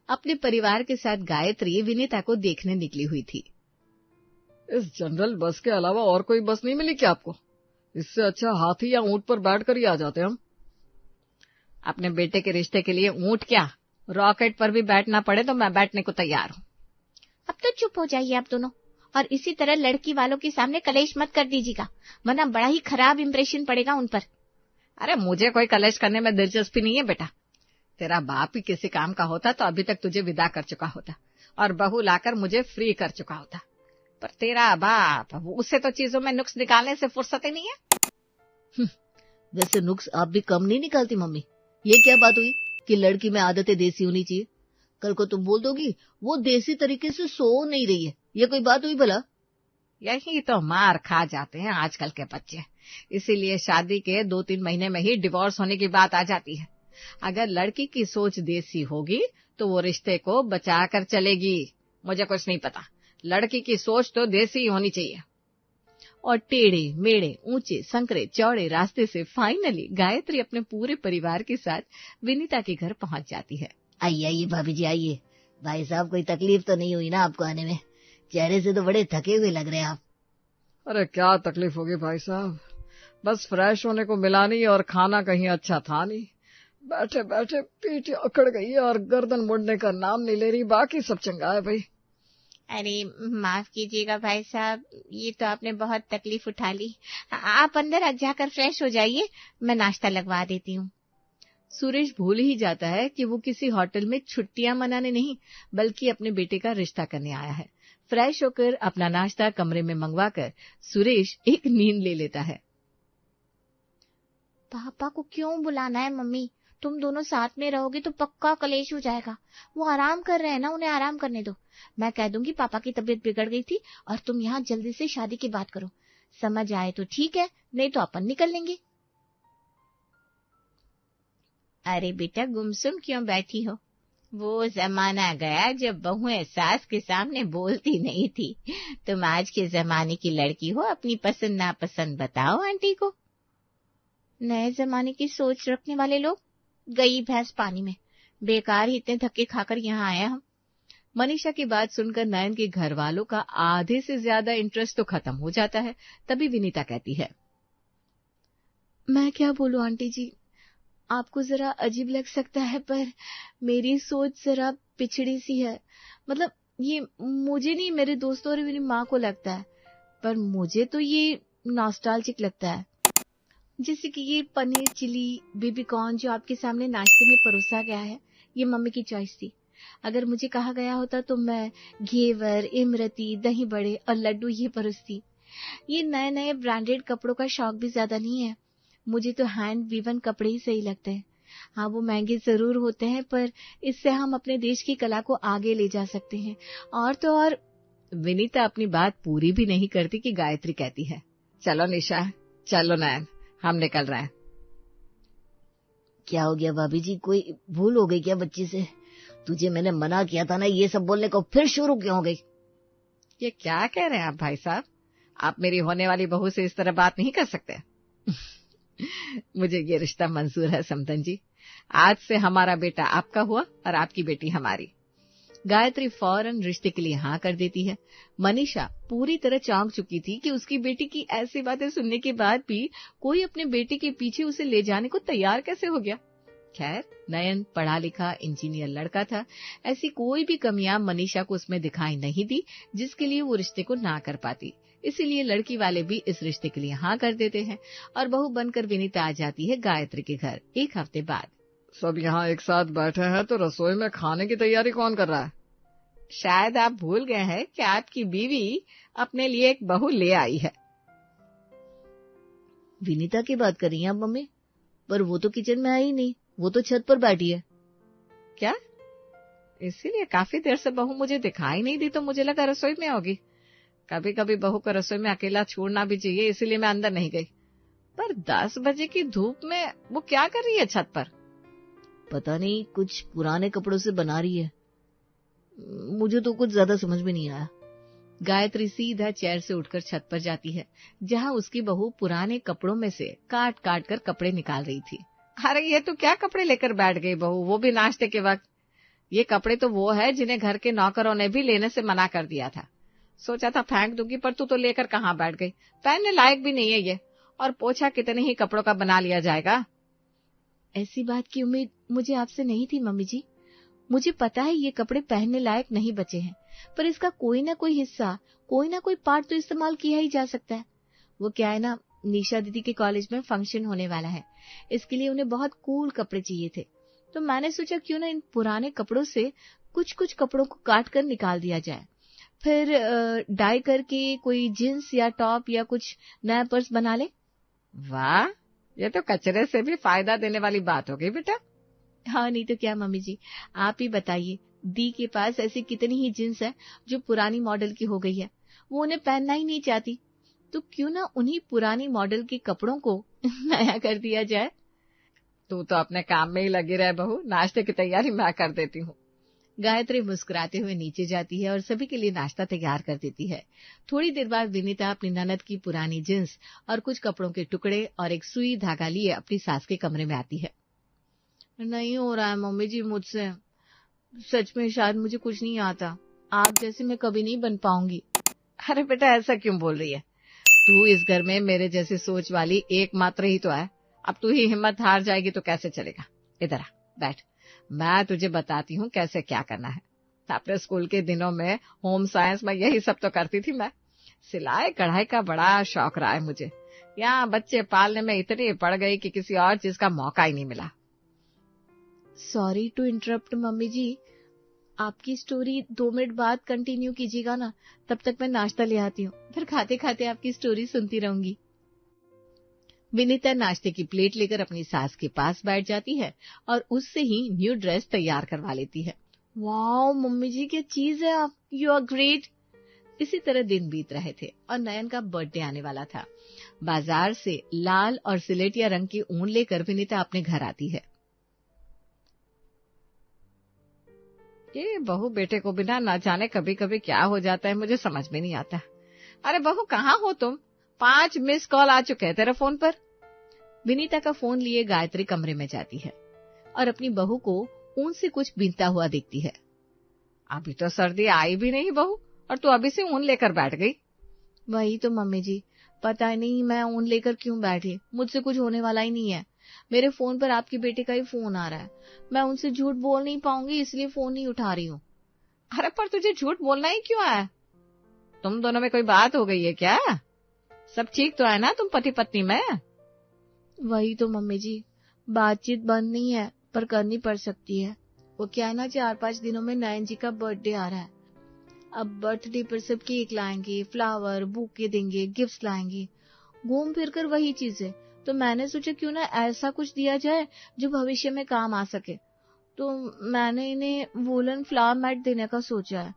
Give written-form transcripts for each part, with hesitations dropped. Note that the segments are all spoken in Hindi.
अपने परिवार के साथ गायत्री विनीता को देखने निकली हुई थी। इस जनरल बस के अलावा और कोई बस नहीं मिली क्या आपको? इससे अच्छा हाथी या ऊंट पर बैठकर ही आ जाते हम। अपने बेटे के रिश्ते के लिए ऊंट क्या, रॉकेट पर भी बैठना पड़े तो मैं बैठने को तैयार हूँ। अब तो चुप हो जाइए आप दोनों, और इसी तरह लड़की वालों के सामने कलेश मत कर दीजिएगा, वरना बड़ा ही खराब इंप्रेशन पड़ेगा उन पर। अरे मुझे कोई कलेश करने में दिलचस्पी नहीं है बेटा। तेरा बाप ही किसी काम का होता तो अभी तक तुझे विदा कर चुका होता और बहू लाकर मुझे फ्री कर चुका होता, पर तेरा बाप, उसे तो चीजों में नुक्स निकालने से फुर्सत ही नहीं है। वैसे नुक्स आप भी कम नहीं निकालती मम्मी। ये क्या बात हुई कि लड़की में आदतें देसी होनी चाहिए? कल को तुम बोल दोगी वो देसी तरीके से सो नहीं रही है, ये कोई बात हुई भला? यही तो मार खा जाते हैं आजकल के बच्चे, इसीलिए शादी के 2-3 महीने में ही डिवोर्स होने की बात आ जाती है। अगर लड़की की सोच देसी होगी तो वो रिश्ते को बचा कर चलेगी। मुझे कुछ नहीं पता, लड़की की सोच तो देसी होनी चाहिए। और टेढ़े मेढ़े ऊंचे संकरे चौड़े रास्ते से फाइनली गायत्री अपने पूरे परिवार के साथ विनीता के घर पहुंच जाती है। आइए आइए भाभी जी आइए। भाई साहब कोई तकलीफ तो नहीं हुई ना आपको आने में? चेहरे से तो बड़े थके हुए लग रहे हैं आप। अरे क्या तकलीफ होगी भाई साहब, बस फ्रेश होने को मिला नहीं और खाना कहीं अच्छा था नहीं। बैठे बैठे पीठ अकड़ गई और गर्दन मुड़ने का नाम नहीं ले रही, बाकी सब चंगा है भाई। अरे माफ कीजिएगा भाई साहब, ये तो आपने बहुत तकलीफ उठा ली। आप अंदर जाकर फ्रेश हो जाइए, मैं नाश्ता लगवा देती हूँ। सुरेश भूल ही जाता है कि वो किसी होटल में छुट्टियां मनाने नहीं बल्कि अपने बेटे का रिश्ता करने आया है। फ्रेश होकर अपना नाश्ता कमरे में मंगवाकर सुरेश एक नींद ले लेता है। पापा को क्यों बुलाना है मम्मी? तुम दोनों साथ में रहोगे तो पक्का कलेश हो जाएगा। वो आराम कर रहे हैं ना, उन्हें आराम करने दो। मैं कह दूंगी पापा की तबीयत बिगड़ गई थी और तुम यहाँ जल्दी से शादी की बात करो। समझ आए तो ठीक है, नहीं तो अपन निकल लेंगे। अरे बेटा गुमसुम क्यों बैठी हो? वो जमाना गया जब बहुएं सास के सामने बोलती नहीं थी। तुम आज के जमाने की लड़की हो, अपनी पसंद नापसंद बताओ आंटी को। नए जमाने की सोच रखने वाले लोग, गई भैंस पानी में। बेकार ही इतने धक्के खाकर यहाँ आया हम। मनीषा की बात सुनकर नयन के घर वालों का आधे से ज्यादा इंटरेस्ट तो खत्म हो जाता है। तभी विनीता कहती है, मैं क्या बोलूं आंटी जी, आपको जरा अजीब लग सकता है पर मेरी सोच जरा पिछड़ी सी है। मतलब ये मुझे नहीं, मेरे दोस्तों और मेरी माँ को लगता है, पर मुझे तो ये नॉस्टैल्जिक लगता है। जैसे कि ये पनीर चिली बेबी कॉर्न जो आपके सामने नाश्ते में परोसा गया है, ये मम्मी की चॉइस थी। अगर मुझे कहा गया होता तो मैं घेवर, इमरती, दही बड़े और लड्डू ये परोसती। ये नए नए ब्रांडेड कपड़ों का शौक भी ज्यादा नहीं है, मुझे तो हैंड वीवन कपड़े ही सही लगते हैं। हाँ वो महंगे जरूर होते हैं पर इससे हम अपने देश की कला को आगे ले जा सकते हैं। और तो और विनीता अपनी बात पूरी भी नहीं करती कि गायत्री कहती है, चलो निशा, चलो नयन, हम निकल रहे हैं। क्या हो गया भाभी जी, कोई भूल हो गई क्या बच्ची से? तुझे मैंने मना किया था ना ये सब बोलने को, फिर शुरू क्यों हो गई? ये क्या कह रहे हैं आप भाई साहब? आप मेरी होने वाली बहू से इस तरह बात नहीं कर सकते। मुझे ये रिश्ता मंजूर है समधन जी। आज से हमारा बेटा आपका हुआ और आपकी बेटी हमारी। गायत्री फौरन रिश्ते के लिए हाँ कर देती है। मनीषा पूरी तरह चौंक चुकी थी कि उसकी बेटी की ऐसी बातें सुनने के बाद भी कोई अपने बेटे के पीछे उसे ले जाने को तैयार कैसे हो गया। खैर नयन पढ़ा लिखा इंजीनियर लड़का था, ऐसी कोई भी कमियां मनीषा को उसमें दिखाई नहीं दी जिसके लिए वो रिश्ते को ना कर पाती। इसीलिए लड़की वाले भी इस रिश्ते के लिए हाँ कर देते हैं और बहू बनकर विनीता आ जाती है गायत्री के घर 1 हफ्ते बाद। सब यहाँ एक साथ बैठे हैं तो रसोई में खाने की तैयारी कौन कर रहा है? शायद आप भूल गए हैं कि आपकी बीवी अपने लिए एक बहू ले आई है। विनीता की बात कर रही हैं आप मम्मी? पर वो तो किचन में है ही नहीं, वो तो छत पर बैठी है। क्या? इसीलिए काफी देर से बहू मुझे दिखाई नहीं दी, तो मुझे लगा रसोई में होगी। कभी कभी बहू को रसोई में अकेला छोड़ना भी चाहिए, इसीलिए मैं अंदर नहीं गई। पर 10 बजे की धूप में वो क्या कर रही है छत पर? पता नहीं, कुछ पुराने कपड़ों से बना रही है। मुझे तो कुछ ज्यादा समझ में नहीं आया। गायत्री सीधा चेयर से उठकर छत पर जाती है, जहाँ उसकी बहू पुराने कपड़ों में से काट काट कर कपड़े निकाल रही थी। अरे ये तो क्या कपड़े लेकर बैठ गई बहू, वो भी नाश्ते के वक्त। ये कपड़े तो वो है जिन्हें घर के नौकरों ने भी लेने से मना कर दिया था। सोचा था फेंक दूंगी, पर तू तो लेकर कहाँ बैठ गई। पहनने लायक भी नहीं है ये, और पोछा कितने ही कपड़ों का बना लिया जाएगा। ऐसी बात की उम्मीद मुझे आपसे नहीं थी मम्मी जी। मुझे पता है ये कपड़े पहनने लायक नहीं बचे हैं, पर इसका कोई ना कोई हिस्सा, कोई ना कोई पार्ट तो इस्तेमाल किया ही जा सकता है। वो क्या है ना, निशा दीदी के कॉलेज में फंक्शन होने वाला है, इसके लिए उन्हें बहुत कूल कपड़े चाहिए थे। तो मैंने सोचा क्यों ना इन पुराने कपड़ों से कुछ कुछ कपड़ों को काट कर निकाल दिया जाए, फिर डाई करके कोई जींस या टॉप या कुछ नया पर्स बना ले। वाह, ये तो कचरे से भी फायदा देने वाली बात हो गई बेटा। हाँ नहीं तो क्या मम्मी जी, आप ही बताइए, दी के पास ऐसी कितनी ही जींस है जो पुरानी मॉडल की हो गई है, वो उन्हें पहनना ही नहीं चाहती। तो क्यों ना उन्हीं पुरानी मॉडल के कपड़ों को नया कर दिया जाए। तू तो अपने काम में ही लगी रहे बहू, नाश्ते की तैयारी मैं कर देती हूँ। गायत्री मुस्कुराते हुए नीचे जाती है और सभी के लिए नाश्ता तैयार कर देती है। थोड़ी देर बाद विनीता अपनी ननद की पुरानी जींस और कुछ कपड़ों के टुकड़े और एक सुई धागा लिए अपनी सास के कमरे में आती है। नहीं हो रहा है मम्मी जी मुझसे, सच में शायद मुझे कुछ नहीं आता, आप जैसे मैं कभी नहीं बन पाऊंगी। अरे बेटा ऐसा क्यों बोल रही है? तू इस घर में मेरे जैसी सोच वाली एकमात्र ही तो है। अब तू ही हिम्मत हार जाएगी तो कैसे चलेगा। इधर आ, बैठ, मैं तुझे बताती हूँ कैसे क्या करना है। अपने स्कूल के दिनों में होम साइंस में यही सब तो करती थी मैं। सिलाई कढ़ाई का बड़ा शौक रहा है मुझे। यहाँ बच्चे पालने में इतनी पड़ गई कि किसी और चीज का मौका ही नहीं मिला। सॉरी टू इंटरप्ट मम्मी जी, आपकी स्टोरी 2 मिनट बाद कंटिन्यू कीजिएगा ना, तब तक मैं नाश्ता ले आती हूँ, फिर खाते खाते आपकी स्टोरी सुनती रहूंगी। विनीता नाश्ते की प्लेट लेकर अपनी सास के पास बैठ जाती है और उससे ही न्यू ड्रेस तैयार करवा लेती है। वाओ मम्मी जी, क्या चीज है आप, यू आर ग्रेट। इसी तरह दिन बीत रहे थे और नयन का बर्थडे आने वाला था। बाजार से लाल और सिलेटिया रंग की ऊन लेकर विनीता अपने घर आती है। ये बहू बेटे को बिना न जाने कभी कभी क्या हो जाता है, मुझे समझ में नहीं आता। अरे बहू कहाँ हो तुम? 5 मिस कॉल आ चुके हैं तेरे फोन पर। विनीता का फोन लिए गायत्री कमरे में जाती है और अपनी बहू को ऊन से कुछ बीनता हुआ देखती है। अभी तो सर्दी आई भी नहीं बहू, और तू अभी से ऊन लेकर बैठ गई। वही तो मम्मी जी, पता नहीं मैं ऊन लेकर क्यों बैठी, मुझसे कुछ होने वाला ही नहीं है। मेरे फोन पर आपके बेटे का ही फोन आ रहा है, मैं उनसे झूठ बोल नहीं पाऊंगी इसलिए फोन नहीं उठा रही हूँ। अरे पर तुझे झूठ बोलना ही क्यों है? तुम दोनों में कोई बात हो गई है क्या? सब ठीक तो है ना तुम पति पत्नी में? वही तो मम्मी जी, बातचीत बंद नहीं है पर करनी पड़ सकती है। वो क्या है ना, 4-5 दिनों में नयन जी का बर्थडे आ रहा है। अब बर्थडे पर सब केक लाएंगे, फ्लावर, बुके देंगे, गिफ्ट्स लाएंगे, घूम फिर कर वही चीजें। तो मैंने सोचा क्यों ना ऐसा कुछ दिया जाए जो भविष्य में काम आ सके। तो मैंने इन्हें वूलन फ्लावर मैट देने का सोचा है।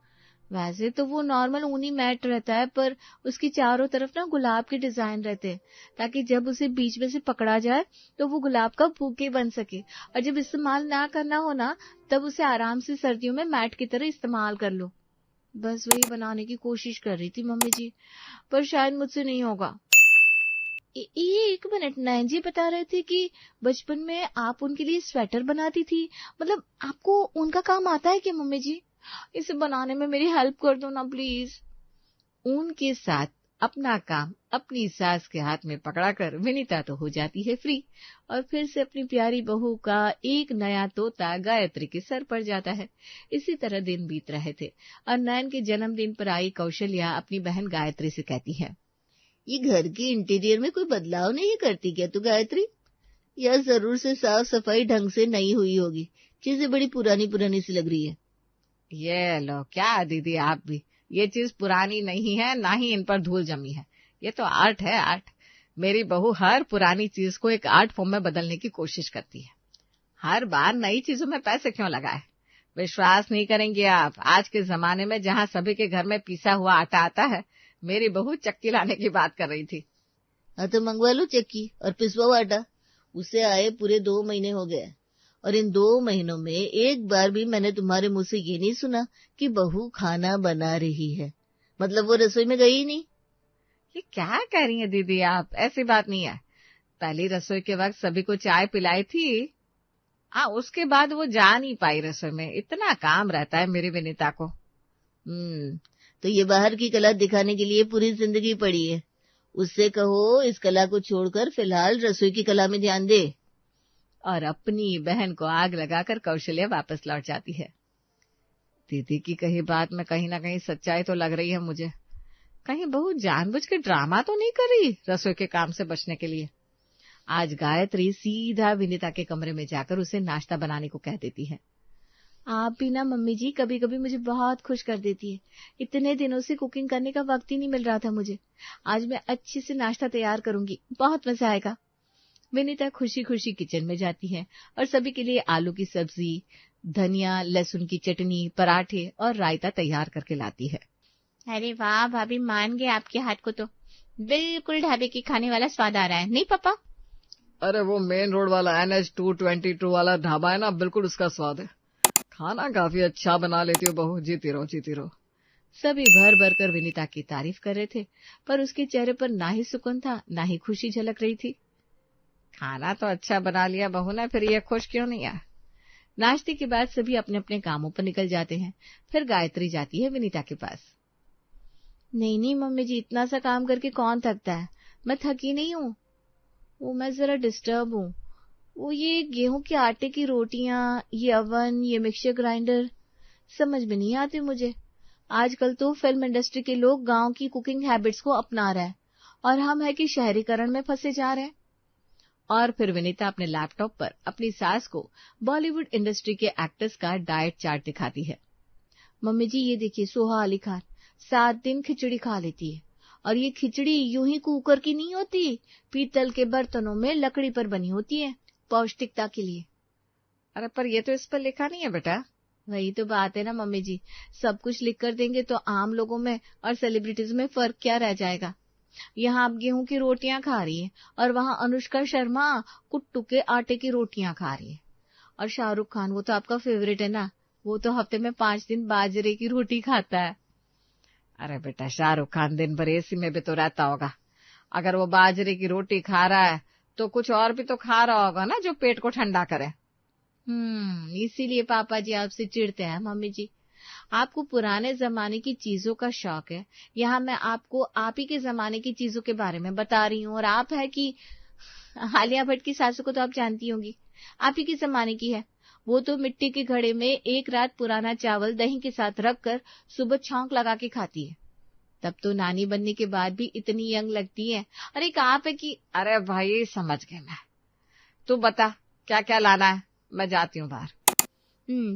वैसे तो वो नॉर्मल ऊनी मैट रहता है, पर उसकी चारों तरफ ना गुलाब के डिजाइन रहते हैं, ताकि जब उसे बीच में से पकड़ा जाए तो वो गुलाब का बुके बन सके, और जब इस्तेमाल ना करना हो ना, तब उसे आराम से सर्दियों में मैट की तरह इस्तेमाल कर लो। बस वही बनाने की कोशिश कर रही थी मम्मी जी, पर शायद मुझसे नहीं होगा। ये 1 मिनट, नयन जी बता रहे थे कि बचपन में आप उनके लिए स्वेटर बनाती थी, मतलब आपको उनका काम आता है क्या मम्मी जी? इसे बनाने में मेरी हेल्प कर दो ना प्लीज। ऊन के साथ अपना काम अपनी सास के हाथ में पकड़ाकर विनीता तो हो जाती है फ्री, और फिर से अपनी प्यारी बहू का एक नया तोता गायत्री के सर पर जाता है। इसी तरह दिन बीत रहे थे और नयन के जन्मदिन पर आई कौशल्या अपनी बहन गायत्री से कहती है, ये घर के इंटीरियर में कोई बदलाव नहीं करती क्या तू गायत्री? या जरूर से साफ सफाई ढंग से नहीं हुई होगी, चीजें बड़ी पुरानी पुरानी सी लग रही है। ये लो, क्या दीदी आप भी, ये चीज पुरानी नहीं है, ना ही इन पर धूल जमी है। ये तो आर्ट है, आर्ट। मेरी बहू हर पुरानी चीज को एक आर्ट फॉर्म में बदलने की कोशिश करती है। हर बार नई चीजों में पैसे क्यों लगाए? विश्वास नहीं करेंगे आप, आज के जमाने में जहाँ सभी के घर में पिसा हुआ आटा आता है, मेरी बहू चक्की लाने की बात कर रही थी। हाँ तो मंगवा लो चक्की और पिसवाओ आटा। उसे आए पूरे 2 महीने हो गए और इन 2 महीनों में एक बार भी मैंने तुम्हारे मुंह से ये नहीं सुना कि बहू खाना बना रही है। मतलब वो रसोई में गई ही नहीं। ये क्या कह रही हैं दीदी आप? ऐसी बात नहीं है। पहली रसोई के वक्त सभी को चाय पिलाई थी। उसके बाद वो जा नहीं पाई रसोई में, इतना काम रहता है मेरी विनीता को। तो ये बाहर की कला दिखाने के लिए पूरी जिंदगी पड़ी है। उससे कहो इस कला को छोड़कर फिलहाल रसोई की कला में ध्यान दे। और अपनी बहन को आग लगाकर कौशल्या वापस लौट जाती है। दीदी की कही बात में कहीं ना कहीं सच्चाई तो लग रही है मुझे। कहीं बहू जानबूझ के ड्रामा तो नहीं कर रही रसोई के काम से बचने के लिए। आज गायत्री सीधा विनीता के कमरे में जाकर उसे नाश्ता बनाने को कह देती है। आप भी ना मम्मी जी कभी कभी मुझे बहुत खुश कर देती है। इतने दिनों से कुकिंग करने का वक्त ही नहीं मिल रहा था मुझे। आज मैं अच्छे से नाश्ता तैयार करूंगी, बहुत मजा आएगा। विनीता खुशी खुशी किचन में जाती है और सभी के लिए आलू की सब्जी, धनिया लहसुन की चटनी, पराठे और रायता तैयार करके लाती है। अरे वाह भाभी, मान गए आपके हाथ को तो बिल्कुल ढाबे के खाने वाला स्वाद आ रहा है, नहीं पापा? अरे वो मेन रोड वाला NH 222 वाला ढाबा है ना, बिल्कुल उसका स्वाद है। खाना काफी अच्छा बना लेती हो बहू, जीती रहो जीती रहो। सभी भर भर कर विनीता की तारीफ कर रहे थे, पर उसके चेहरे पर ना ही सुकून था ना ही खुशी झलक रही थी। खाना तो अच्छा बना लिया बहू ने, फिर ये खुश क्यों नहीं है? नाश्ते के बाद सभी अपने अपने कामों पर निकल जाते हैं। फिर गायत्री जाती है विनीता के पास। नहीं नहीं मम्मी जी, इतना सा काम करके कौन थकता है? मैं थकी नहीं हूँ, वो मैं जरा डिस्टर्ब हूँ। वो ये गेहूं के आटे की रोटियां, ये अवन, ये मिक्सचर ग्राइंडर समझ में नहीं आते मुझे। आजकल तो फिल्म इंडस्ट्री के लोग गांव की कुकिंग हैबिट्स को अपना रहे हैं और हम है कि शहरीकरण में फंसे जा रहे हैं। और फिर विनीता अपने लैपटॉप पर अपनी सास को बॉलीवुड इंडस्ट्री के एक्टर्स का डाइट चार्ट दिखाती है। मम्मी जी ये देखिए, सोहा अली खान 7 दिन खिचड़ी खा लेती है, और ये खिचड़ी यूं ही कुकर की नहीं होती, पीतल के बर्तनों में लकड़ी पर बनी होती है, पौष्टिकता के लिए। अरे पर ये तो इस पर लिखा नहीं है बेटा। वही तो बात है ना मम्मी जी, सब कुछ लिख कर देंगे तो आम लोगों में और सेलिब्रिटीज में फर्क क्या रह जाएगा? यहाँ आप गेहूं की रोटियां खा रही है और वहाँ अनुष्का शर्मा कुट्टू के आटे की रोटियां खा रही है। और शाहरुख खान, वो तो आपका फेवरेट है ना, वो तो हफ्ते में 5 दिन बाजरे की रोटी खाता है। अरे बेटा, शाहरुख खान दिन भर एसी में भी तो रहता होगा। अगर वो बाजरे की रोटी खा रहा है तो कुछ और भी तो खा रहा होगा ना जो पेट को ठंडा करे। इसीलिए पापा जी आपसे चिढ़ते हैं। मम्मी जी, आपको पुराने जमाने की चीजों का शौक है, यहाँ मैं आपको आप ही के जमाने की चीजों के बारे में बता रही हूँ। और आप है कि आलिया भट्ट की सासू को तो आप जानती होंगी, आप ही के जमाने की है। वो तो मिट्टी के घड़े में एक रात पुराना चावल दही के साथ रखकर सुबह छौंक लगा के खाती है। तब तो नानी बनने के बाद भी इतनी यंग लगती है। और एक आप है कि अरे भाई समझ गए मैं, तू बता क्या क्या लाना है, मैं जाती हूँ बाहर।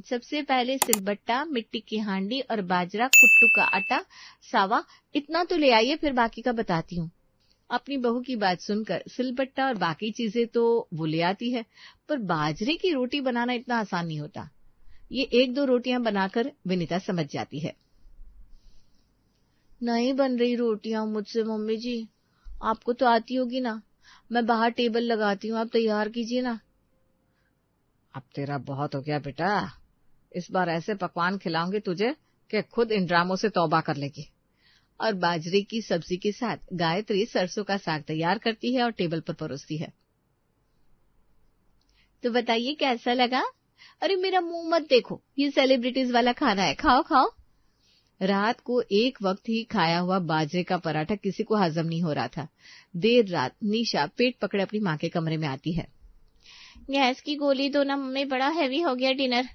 सबसे पहले सिलबट्टा, मिट्टी की हांडी और बाजरा, कुट्टू का आटा, सावा, इतना तो ले आइए, फिर बाकी का बताती हूँ। अपनी बहू की बात सुनकर सिलबट्टा और बाकी चीजें तो वो ले आती है, पर बाजरे की रोटी बनाना इतना आसान नहीं होता। ये 1-2 रोटियां बनाकर विनीता समझ जाती है। नहीं बन रही रोटियां मुझसे मम्मी जी, आपको तो आती होगी ना। मैं बाहर टेबल लगाती हूँ, आप तैयार कीजिए ना। अब तेरा बहुत हो गया बेटा, इस बार ऐसे पकवान खिलाऊंगी तुझे कि खुद इन ड्रामों से तौबा कर लेगी। और बाजरे की सब्जी के साथ गायत्री सरसों का साग तैयार करती है और टेबल पर परोसती है। तो बताइए कैसा लगा? अरे मेरा मुंह मत देखो, ये सेलिब्रिटीज वाला खाना है, खाओ खाओ। रात को एक वक्त ही खाया हुआ बाजरे का पराठा किसी को हजम नहीं हो रहा था। देर रात निशा पेट पकड़े अपनी माँ के कमरे में आती है। गैस की गोली दो ना मम्मी, बड़ा हैवी हो गया डिनर।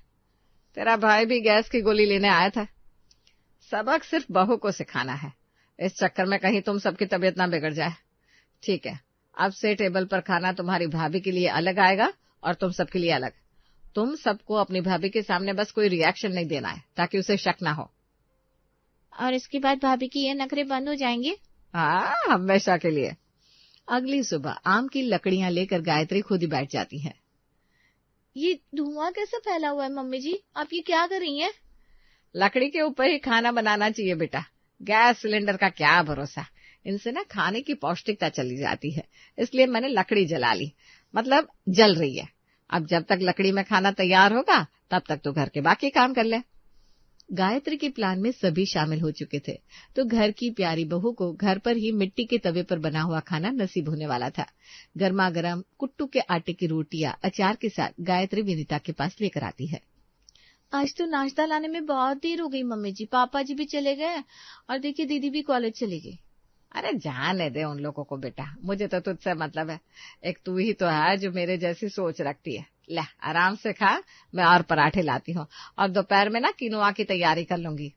तेरा भाई भी गैस की गोली लेने आया था। सबक सिर्फ बहू को सिखाना है, इस चक्कर में कहीं तुम सबकी तबीयत ना बिगड़ जाए। ठीक है, अब से टेबल पर खाना तुम्हारी भाभी के लिए अलग आएगा और तुम सबके लिए अलग। तुम सबको अपनी भाभी के सामने बस कोई रिएक्शन नहीं देना है ताकि उसे शक ना हो। और इसके बाद भाभी की ये नखरे बंद हो जाएंगे? हाँ, हमेशा के लिए। अगली सुबह आम की लकड़ियां लेकर गायत्री खुद ही बैठ जाती है। ये धुआं कैसे फैला हुआ है मम्मी जी, आप ये क्या कर रही हैं? लकड़ी के ऊपर ही खाना बनाना चाहिए बेटा, गैस सिलेंडर का क्या भरोसा, इनसे ना खाने की पौष्टिकता चली जाती है, इसलिए मैंने लकड़ी जला ली, मतलब जल रही है। अब जब तक लकड़ी में खाना तैयार होगा तब तक तो घर के बाकी काम कर ले। गायत्री के प्लान में सभी शामिल हो चुके थे, तो घर की प्यारी बहू को घर पर ही मिट्टी के तवे पर बना हुआ खाना नसीब होने वाला था। गर्मा गर्म कुट्टू के आटे की रोटियां अचार के साथ गायत्री विनीता के पास लेकर आती है। आज तो नाश्ता लाने में बहुत देर हो गई मम्मी जी, पापा जी भी चले गए और देखिए दीदी भी कॉलेज चली गई। अरे जाने दे उन लोगों को बेटा, मुझे तो तुझसे मतलब है, एक तू ही तो है जो मेरे जैसी सोच रखती है। ले आराम से खा, मैं और पराठे लाती हूँ, और दोपहर में ना किनुआ की तैयारी कर लूंगी।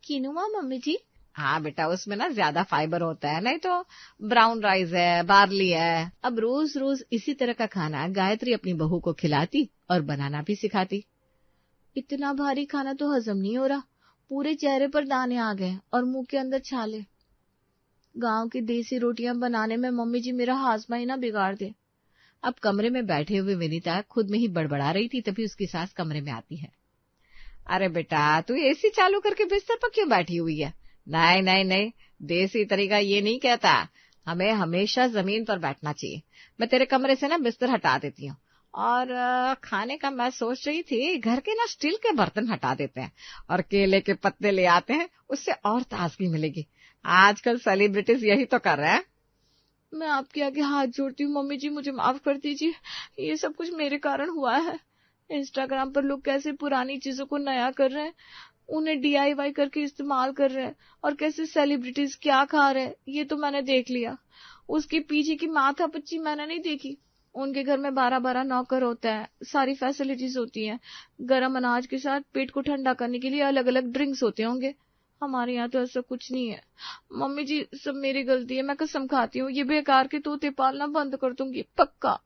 किनुआ मम्मी जी? हाँ बेटा, उसमें ना ज्यादा फाइबर होता है, नहीं तो ब्राउन राइस है, बार्ली है। अब रोज रोज इसी तरह का खाना गायत्री अपनी बहू को खिलाती और बनाना भी सिखाती। इतना भारी खाना तो हजम नहीं हो रहा, पूरे चेहरे पर दाने आ गए और मुंह के अंदर छाले। गांव की देसी रोटियां बनाने में मम्मी जी मेरा हाजमा ही ना बिगाड़ दे। अब कमरे में बैठे हुए विनीता खुद में ही बड़बड़ा रही थी, तभी उसकी सास कमरे में आती है। अरे बेटा, तू एसी चालू करके बिस्तर पर क्यों बैठी हुई है? नहीं नहीं नहीं, देसी तरीका ये नहीं कहता, हमें हमेशा जमीन पर बैठना चाहिए। मैं तेरे कमरे से ना बिस्तर हटा देती हूँ, और खाने का मैं सोच रही थी घर के ना स्टील के बर्तन हटा देते हैं और केले के पत्ते ले आते हैं, उससे और ताजगी मिलेगी। आजकल सेलिब्रिटीज यही तो कर रहे हैं। मैं आपके आगे हाथ जोड़ती हूँ मम्मी जी, मुझे माफ कर दीजिए, ये सब कुछ मेरे कारण हुआ है। इंस्टाग्राम पर लोग कैसे पुरानी चीजों को नया कर रहे हैं, उन्हें DIY करके इस्तेमाल कर रहे हैं, और कैसे सेलिब्रिटीज क्या खा रहे हैं ये तो मैंने देख लिया। उसके पीछे की माथापच्ची मैंने नहीं देखी। उनके घर में 12-12 नौकर होता है, सारी फैसिलिटीज होती हैं, गर्म अनाज के साथ पेट को ठंडा करने के लिए अलग अलग ड्रिंक्स होते होंगे। हमारे यहाँ तो ऐसा कुछ नहीं है। मम्मी जी सब मेरी गलती है, मैं कसम खाती हूँ ये बेकार के तोते पालना बंद कर दूंगी, पक्का।